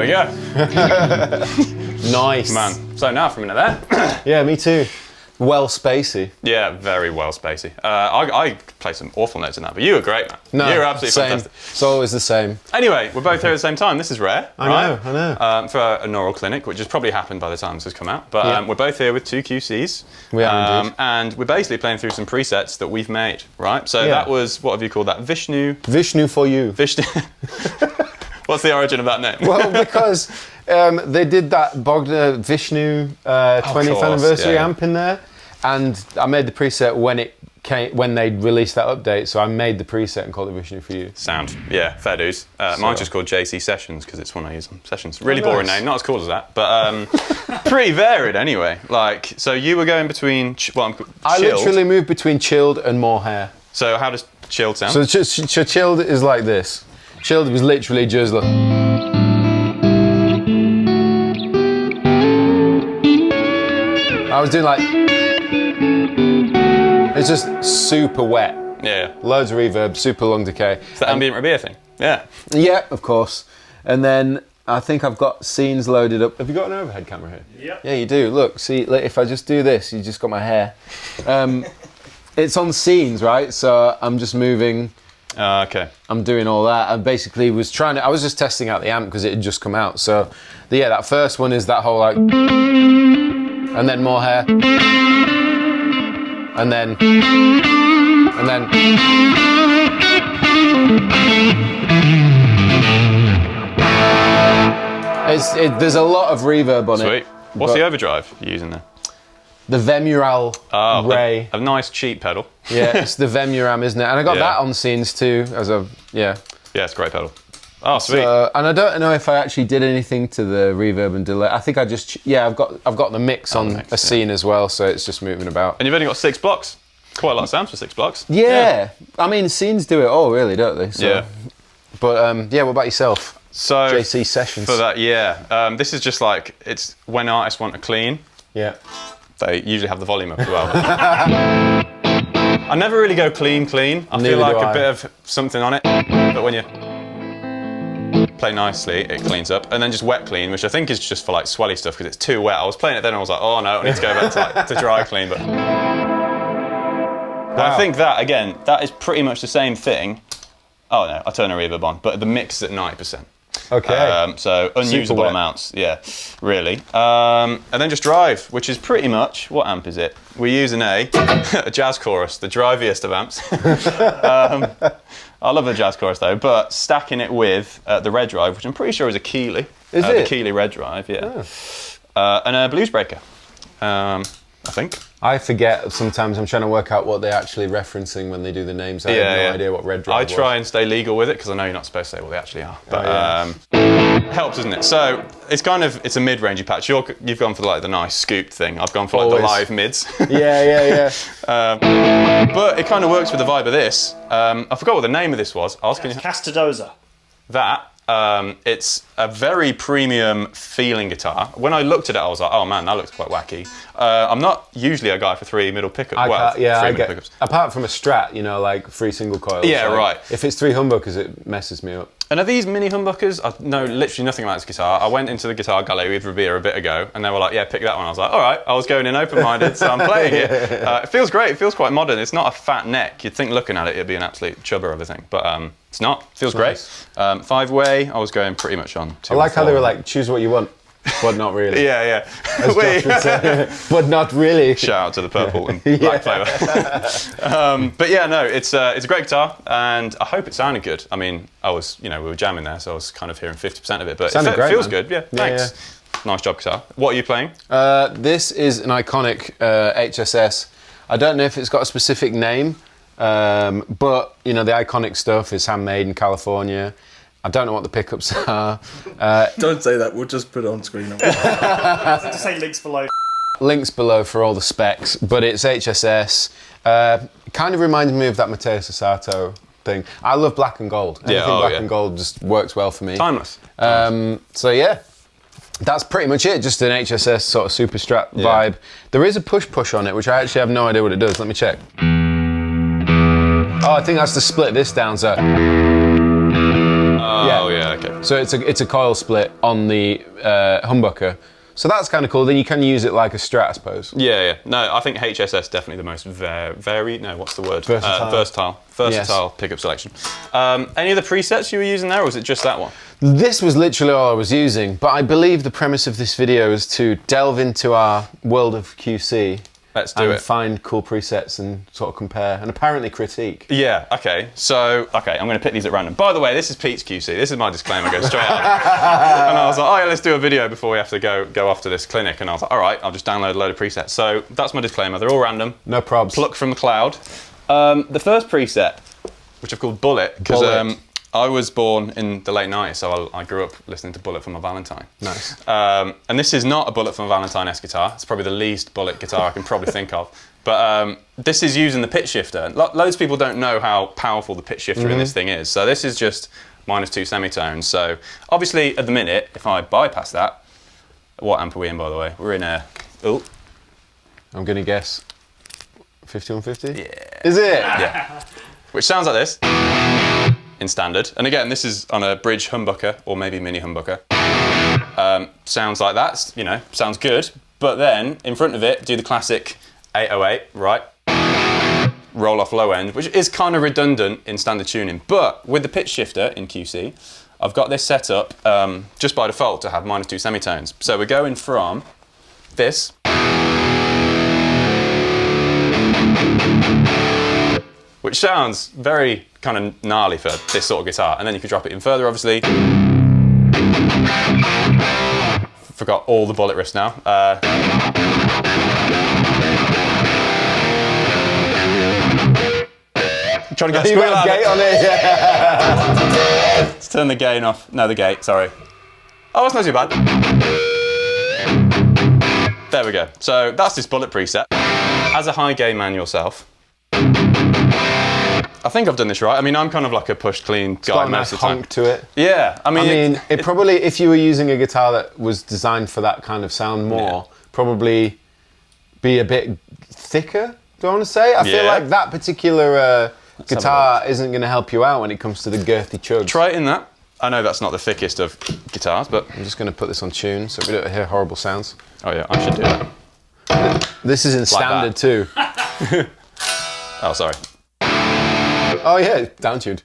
we go. Nice. Man. So now for a minute there. Yeah, me too. Well spacey. Yeah, very well spacey. I play some awful notes in that, but you were great, man. No, you were absolutely same. fantastic. It's always the same. Anyway, we're both here at the same time. This is rare. I know. For a neural clinic, which has probably happened by the time this has come out. But we're both here with two QCs. We are indeed. And we're basically playing through some presets that we've made, right? So that was, what have you called that? Vishnu? Vishnu for you. Vishnu. What's the origin of that name? Well, because they did that Vishnu 20th anniversary amp in there, and I made the preset when they released that update. So I made the preset and called it Vishnu for you. Sound, yeah, fair dues. Mine's just called JC Sessionz because it's one I use on Sessionz. Really boring name, not as cool as that, but pretty varied anyway. Like, so you were going between I literally moved between chilled and more hair. So how does chilled sound? So chilled is like this. Chilled was literally just like. I was doing like. It's just super wet. Yeah. Loads of reverb, super long decay. It's the ambient Rabea thing. Yeah. Yeah, of course. And then I think I've got scenes loaded up. Have you got an overhead camera here? Yeah. Yeah, you do. Look, see, if I just do this, you just got my hair. It's on scenes, right? So I'm just moving. Okay. I'm doing all that. I basically was I was just testing out the amp because it had just come out. So, yeah, that first one is that whole like, and then more hair, and then, there's a lot of reverb on it. Sweet. What's the overdrive you're using there? The Vemural Ray. A nice cheap pedal. Yeah, it's the Vemuram, isn't it? And I got that on scenes too, Yeah, it's a great pedal. Oh, sweet. So, and I don't know if I actually did anything to the reverb and delay. I think I just, I've got the mix on a scene as well, so it's just moving about. And you've only got 6 blocks. Quite a lot of sounds for 6 blocks. Yeah. I mean, scenes do it all, really, don't they? So, yeah. But, what about yourself? So, JC Sessionz. For that, this is just like, it's when artists want to clean. Yeah. They usually have the volume up as well. I never really go clean. I feel like a bit of something on it, but when you play nicely, it cleans up. And then just wet clean, which I think is just for like swelly stuff because it's too wet. I was playing it then and I was like, oh no, I need to go back to dry clean. But I think that, again, that is pretty much the same thing. Oh no, I turn a reverb on, but the mix is at 90%. Okay. So unusable amounts, really. And then just drive, which is pretty much, what amp is it? We're using a jazz chorus, the driviest of amps. I love the jazz chorus though, but stacking it with the red drive, which I'm pretty sure is a Keeley. Is it? The Keeley red drive, yeah. Oh. And a blues breaker, I think. I forget sometimes. I'm trying to work out what they're actually referencing when they do the names. I have no idea what red drive I try and stay legal with it because I know you're not supposed to say what they actually are. But helps, doesn't it? So it's a mid-rangey patch. You've gone for the nice scooped thing. I've gone for like the live mids. Yeah. But it kind of works with the vibe of this. I forgot what the name of this was. Castadoza. That. It's a very premium feeling guitar. When I looked at it, I was like, oh man, that looks quite wacky. I'm not usually a guy for 3 middle pickups. I get pickups. Apart from a Strat, like 3 single coils. Yeah, right. If it's 3 humbuckers, it messes me up. And are these mini humbuckers? I know literally nothing about this guitar. I went into the guitar gallery with Rabea a bit ago, and they were like, yeah, pick that one. I was like, all right. I was going in open-minded, so I'm playing it. It feels great. It feels quite modern. It's not a fat neck. You'd think looking at it, it'd be an absolute chubber of a thing. But it's not. It feels great. 5-way, I was going pretty much on 2 I like how they were like, choose what you want, but not really. Yeah. As Josh would say, but not really. Shout out to the purple and black flavour. But yeah, no, it's a great guitar, and I hope it sounded good. I mean, we were jamming there, so I was kind of hearing 50% of it, but it feels good. Yeah, thanks. Yeah. Nice job, guitar. What are you playing? This is an iconic HSS. I don't know if it's got a specific name, but the iconic stuff is handmade in California. I don't know what the pickups are. Don't say that, we'll just put it on screen. Just say links below. Links below for all the specs, but it's HSS. Kind of reminds me of that Matteo Sasato thing. I love black and gold. Anything black and gold just works well for me. Timeless. So yeah, that's pretty much it. Just an HSS sort of super Strat vibe. There is a push on it, which I actually have no idea what it does. Let me check. Oh, I think that's to split this down, so. Oh, yeah, okay. So it's a coil split on the humbucker. So that's kind of cool. Then you can use it like a Strat, I suppose. Yeah. No, I think HSS definitely the most what's the word? Versatile. Versatile pickup selection. Any other presets you were using there, or was it just that one? This was literally all I was using, but I believe the premise of this video is to delve into our world of QC. Let's do it. Find cool presets and sort of compare and apparently critique. Yeah, okay. So, I'm going to pick these at random. By the way, this is Pete's QC. This is my disclaimer, goes straight out. And I was like, let's do a video before we have to go off to this clinic. And I was like, all right, I'll just download a load of presets. So that's my disclaimer. They're all random. No probs. Plucked from the cloud. The first preset, which I've called Bullet, because I was born in the late 90s, so I grew up listening to Bullet for my Valentine. Nice. And this is not a Bullet for my Valentine-esque guitar. It's probably the least Bullet guitar I can probably think of. But this is using the pitch shifter. Loads of people don't know how powerful the pitch shifter in this thing is. So this is just -2 semitones. So obviously at the minute, if I bypass that, what amp are we in, by the way? We're in a, I'm going to guess 5150? Yeah. Is it? Yeah. Which sounds like this. In standard, and again, this is on a bridge humbucker or maybe mini humbucker. Sounds like that, sounds good. But then in front of it, do the classic 808, right? Roll off low end, which is kind of redundant in standard tuning. But with the pitch shifter in QC, I've got this set up just by default to have -2 semitones. So we're going from this. Which sounds very kind of gnarly for this sort of guitar. And then you can drop it in further, obviously. Forgot all the bullet riffs now. Trying to get a squeal out of it. On it, yeah. Let's turn the gain off. No, the gate, sorry. Oh, that's not too bad. There we go. So that's this bullet preset. As a high gain man yourself, I think I've done this right. I mean, I'm kind of like a push clean guy most of the time. Honk to it. Yeah, I mean, it probably, if you were using a guitar that was designed for that kind of sound more, probably be a bit thicker, do I want to say? I feel like that particular guitar isn't going to help you out when it comes to the girthy chugs. Try it in that. I know that's not the thickest of guitars, but I'm just going to put this on tune so we don't hear horrible sounds. Oh yeah, I should do that. This is in standard too. Oh, sorry. Oh yeah, down tuned.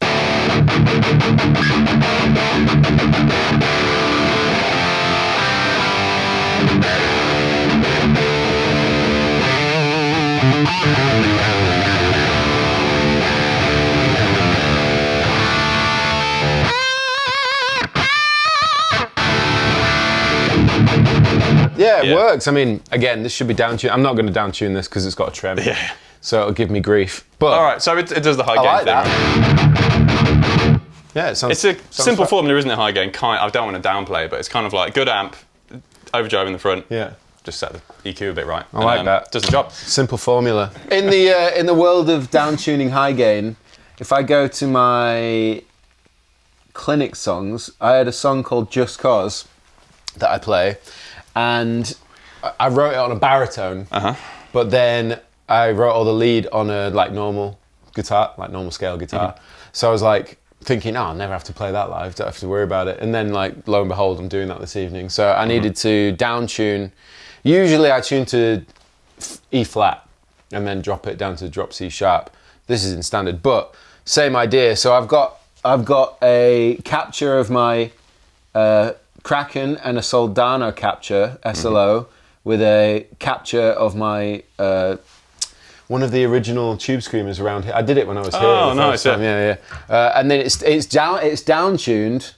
Yeah, it works. I mean, again, this should be down tuned. I'm not going to down tune this because it's got a trem. Yeah. So it'll give me grief. But all right, so it does the high gain like thing. That. Right? Yeah, it sounds. It's a simple formula, isn't it? High gain. I don't want to downplay, but it's kind of like good amp, overdrive in the front. Yeah. Just set the EQ a bit right. I like that. Does the job. Simple formula. In the world of down tuning high gain, if I go to my clinic songs, I had a song called JUSCOZ that I play, and I wrote it on a baritone. But then I wrote all the lead on a normal guitar, like normal scale guitar. So I was like thinking, I'll never have to play that live, don't have to worry about it. And then lo and behold, I'm doing that this evening. So I needed to down tune. Usually I tune to E flat and then drop it down to drop C sharp. This is in standard, but same idea. So I've got a capture of my Kraken and a Soldano capture, SLO, with a capture of my one of the original Tube Screamers around here. I did it when I was here. Oh, nice! Yeah. And then it's down tuned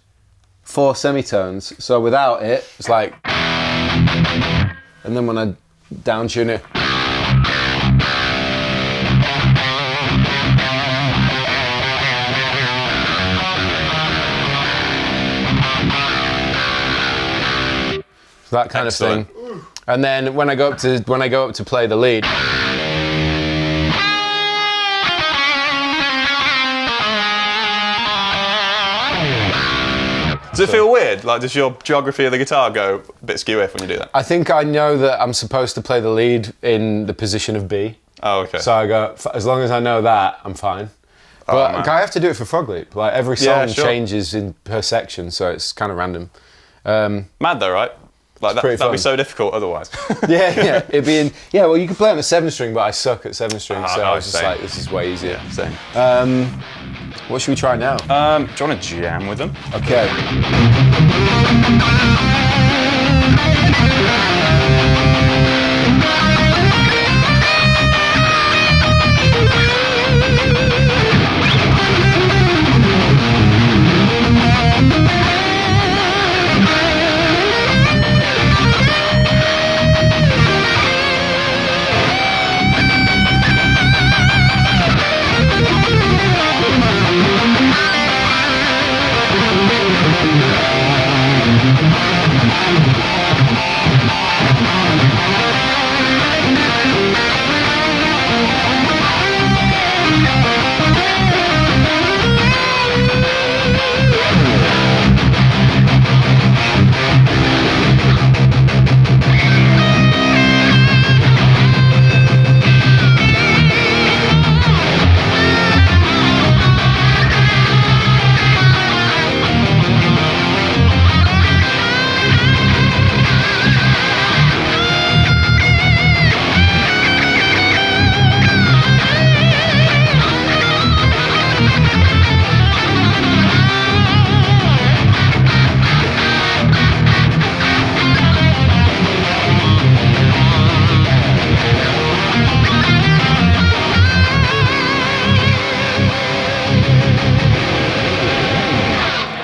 4 semitones. So without it, it's like, and then when I down tune it. That kind of thing. And then when I go up to play the lead, does it feel weird? Like, does your geography of the guitar go a bit skew if when you do that? I think I know that I'm supposed to play the lead in the position of B. Oh, okay. So I go, as long as I know that, I'm fine. But man. I have to do it for Frog Leap. Like every song sure. changes per section, so it's kind of random. Mad though, right? Like that'd fun. be so difficult otherwise. Yeah, it'd be in. Yeah, well, you could play on a 7-string, but I suck at 7-string, so I was just same. like, this is way easier. Yeah, same. What should we try now? Do you want to jam with them? Okay.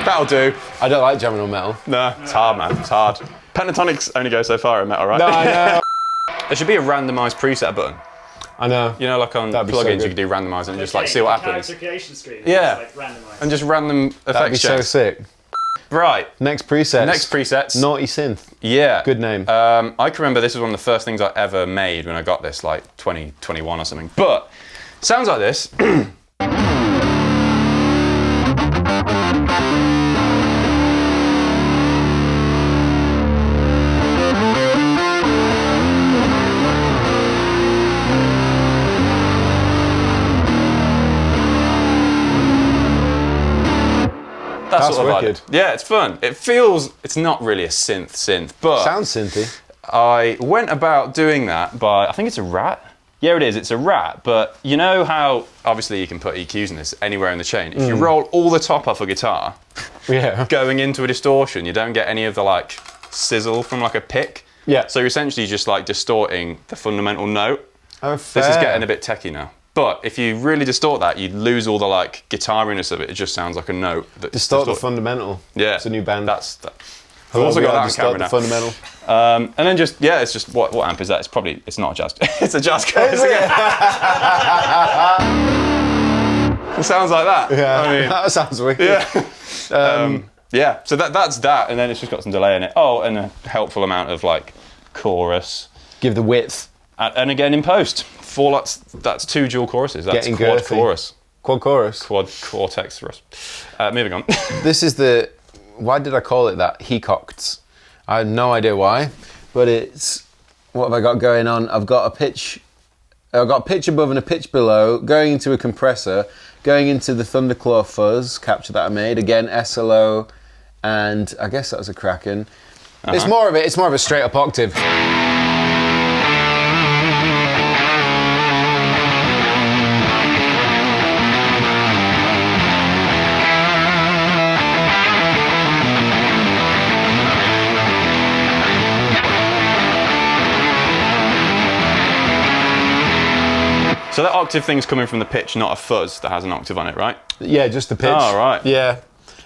That'll do. I don't like jamming on metal. No, it's hard, man. It's hard. Pentatonics only go so far in metal, right? No, I know. There should be a randomised preset button. I know. You know, like on That'd be so plugins, good. you could do randomise and just like see what happens. Character creation screen. Yeah. Like randomized. And just random effects That'd be so checks. sick. Right. Next presets. Next presets. Naughty Synth. Yeah. Good name. I can remember this was one of the first things I ever made when I got this, like 2021 or something. But sounds like this. That's sort of wicked. vibe. Yeah, it's fun. It feels, it's not really a synth, but Sounds synthy. I went about doing that by, I think it's a Rat. Yeah, it is, it's a Rat, but you know how, obviously you can put EQs in this anywhere in the chain. If you roll all the top off a guitar, Yeah. going into a distortion, you don't get any of the like sizzle from like a pick. Yeah. So you're essentially just like distorting the fundamental note. Oh, This is fair. getting a bit techie now. But if you really distort that, you lose all the like guitariness of it. It just sounds like a note. That's Distort the distorted. fundamental. Yeah. It's a new band. That's that. I've Hello, also we got are that on Distort camera the now. fundamental. And then just, yeah, it's just, what amp is that? It's not a JUSCOZ. It's a JUSCOZ. It sounds like that. Yeah. I mean, that sounds wicked. yeah. Yeah, so that's that, and then it's just got some delay in it. Oh, and a helpful amount of like chorus. Give the width. And again in post. That's 2 dual choruses. That's Getting quad girthy. chorus. Quad chorus. Quad Cortex thrust. Moving on. This is the, why did I call it that? Hecocked. I have no idea why, but it's, what have I got going on? I've got a pitch above and a pitch below, going into a compressor, going into the Thunderclaw fuzz capture that I made, again SLO, and I guess that was a Kraken. It's more of a straight up octave. So that octave thing's coming from the pitch, not a fuzz that has an octave on it, right? Yeah, just the pitch. Oh, right. Yeah.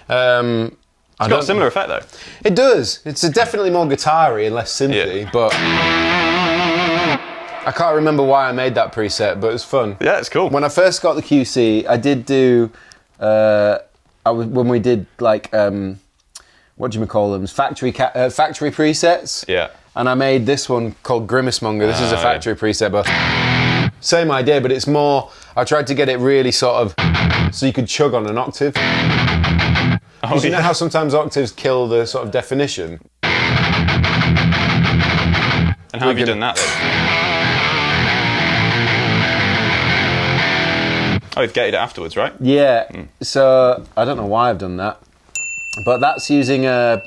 It's got a similar effect though. It does. It's definitely more guitar-y and less synthy, Yeah. but I can't remember why I made that preset, but it was fun. Yeah, it's cool. When I first got the QC, I did do, when we did like, what do you call them? Factory presets. Yeah. And I made this one called Grimacemonger. This is a factory preset, but same idea, but it's more, I tried to get it really sort of, so you could chug on an octave. Because you know how sometimes octaves kill the sort of definition? And how have you done that then? Oh, you've gated it afterwards, right? Yeah. So I don't know why I've done that, but that's using a.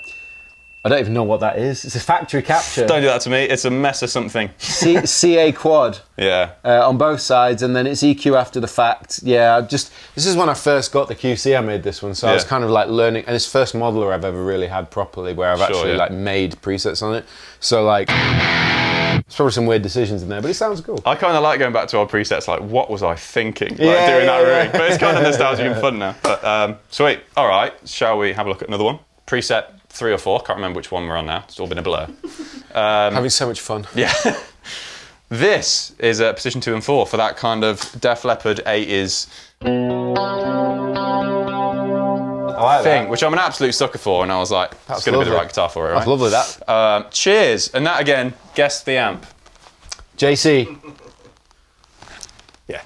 I don't even know what that is. It's a factory capture. Don't do that to me. It's a mess of something. CA quad. Yeah. On both sides, and then it's EQ after the fact. Yeah, this is when I first got the QC. I made this one, so I was kind of like learning, and it's the first modeler I've ever really had properly, where I've actually like made presets on it. So like, there's probably some weird decisions in there, but it sounds cool. I kind of like going back to our presets. Like, what was I thinking? Doing that rig? But it's kind of nostalgic and fun now. But sweet. All right, shall we have a look at another one? Preset 3 or 4. Can't remember which one we're on now. It's all been a blur. Having so much fun. Yeah. This is position 2 and 4 for that kind of Def Leppard 80s thing, which I'm an absolute sucker for, and I was like, it's going to be the right guitar for it, right? That's lovely, that. Cheers. And that again, guess the amp. JC. Yeah.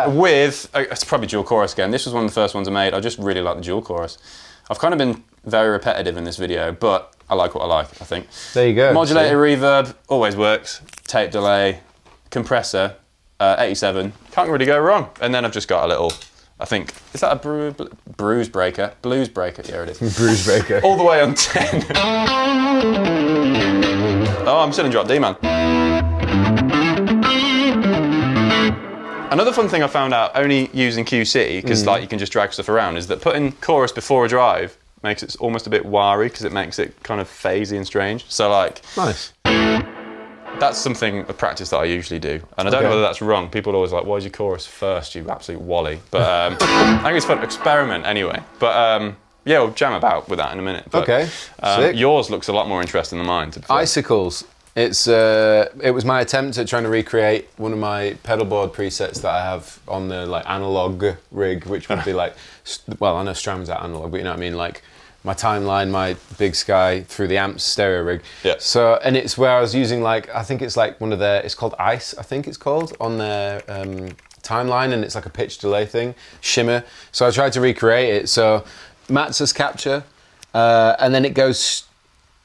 With, it's probably dual chorus again. This was one of the first ones I made. I just really like the dual chorus. I've kind of been very repetitive in this video, but I like what I like, I think. There you go. Modulator, reverb, always works. Tape delay, compressor, 87. Can't really go wrong. And then I've just got a little, I think, is that a bruise breaker? Blues breaker, yeah it is. Bruise breaker. All the way on 10. Oh, I'm still in drop D, man. Another fun thing I found out only using QC, because like you can just drag stuff around, is that putting chorus before a drive makes it almost a bit wiry, because it makes it kind of phasey and strange. So like, nice. That's something, a practice that I usually do. And I don't know whether that's wrong. People are always like, why is your chorus first, you absolute wally? But I think it's fun to experiment anyway. But yeah, we'll jam about with that in a minute. But, sick. Yours looks a lot more interesting than mine. Icicles. It was my attempt at trying to recreate one of my pedalboard presets that I have on the like analog rig, which would be like, well, I know Stram's at analog, but you know what I mean, like my timeline, my Big Sky through the amps stereo rig. Yeah. So, and it's where I was using like, I think it's like one of their, it's called Ice, I think it's called, on their timeline, and it's like a pitch delay thing, shimmer. So I tried to recreate it. So Matz's capture, and then it goes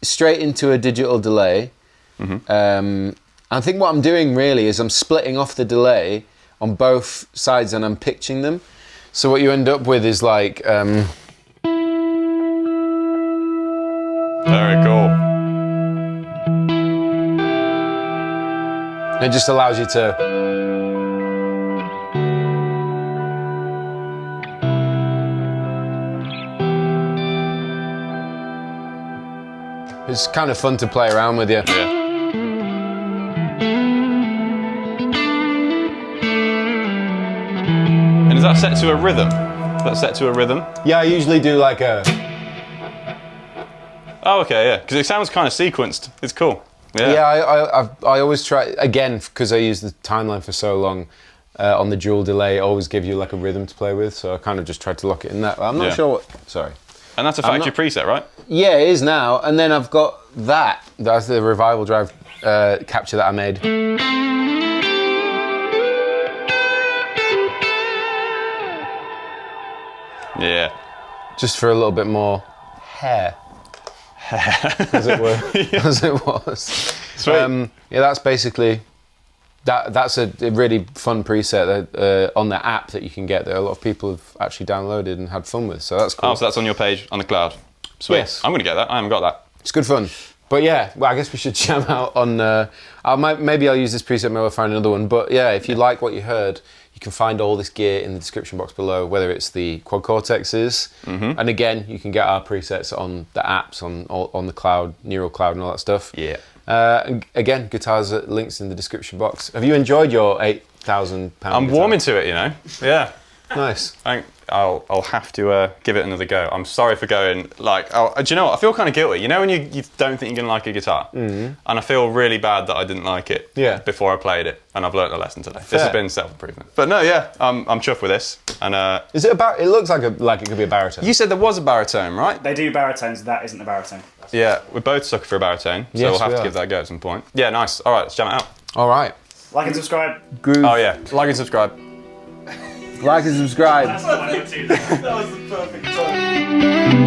straight into a digital delay. I think what I'm doing really is I'm splitting off the delay on both sides and I'm pitching them. So what you end up with is like... Very cool. It just allows you to... It's kind of fun to play around with you. Yeah. And is that set to a rhythm? Is that set to a rhythm? Yeah, I usually do like a... Oh, okay, yeah. Because it sounds kind of sequenced. It's cool. Yeah, yeah I always try, again, because I use the timeline for so long, on the dual delay, I always give you like a rhythm to play with, so I kind of just tried to lock it in that. I'm not sure what... Sorry. And that's a factory preset, right? Yeah, it is now. And then I've got that. That's the Revival Drive capture that I made. Yeah. Just for a little bit more hair. As it were. As it was. Sweet. Yeah, that's basically... That's a really fun preset that, on the app that you can get that a lot of people have actually downloaded and had fun with, so that's cool. Oh, so that's on your page on the cloud. Sweet. Yes. I'm going to get that. I haven't got that. It's good fun. But yeah, well, I guess we should jam out on... maybe I'll use this preset, maybe I'll find another one. But yeah, if you like what you heard, you can find all this gear in the description box below, whether it's the quad Cortexes, and again, you can get our presets on the apps, on the cloud, Neural Cloud and all that stuff. Yeah. Again, guitars links in the description box. Have you enjoyed your £8,000 I'm guitar? warming to it, you know. Yeah. Nice. I'll have to give it another go. I'm sorry for going, like, do you know what? I feel kind of guilty. You know when you don't think you're going to like a guitar? And I feel really bad that I didn't like it before I played it. And I've learnt a lesson today. This has been self-improvement. But no, yeah, I'm chuffed with this. And is it about? It looks like it could be a baritone. You said there was a baritone, right? They do baritones, that isn't a baritone. Yeah, we're both sucker for a baritone, so we'll have to give that a go at some point. Yeah, nice. All right, let's jam it out. All right. Like and subscribe. Groove. Oh yeah, like and subscribe. Like and subscribe. That's what I need to do. That was the perfect time.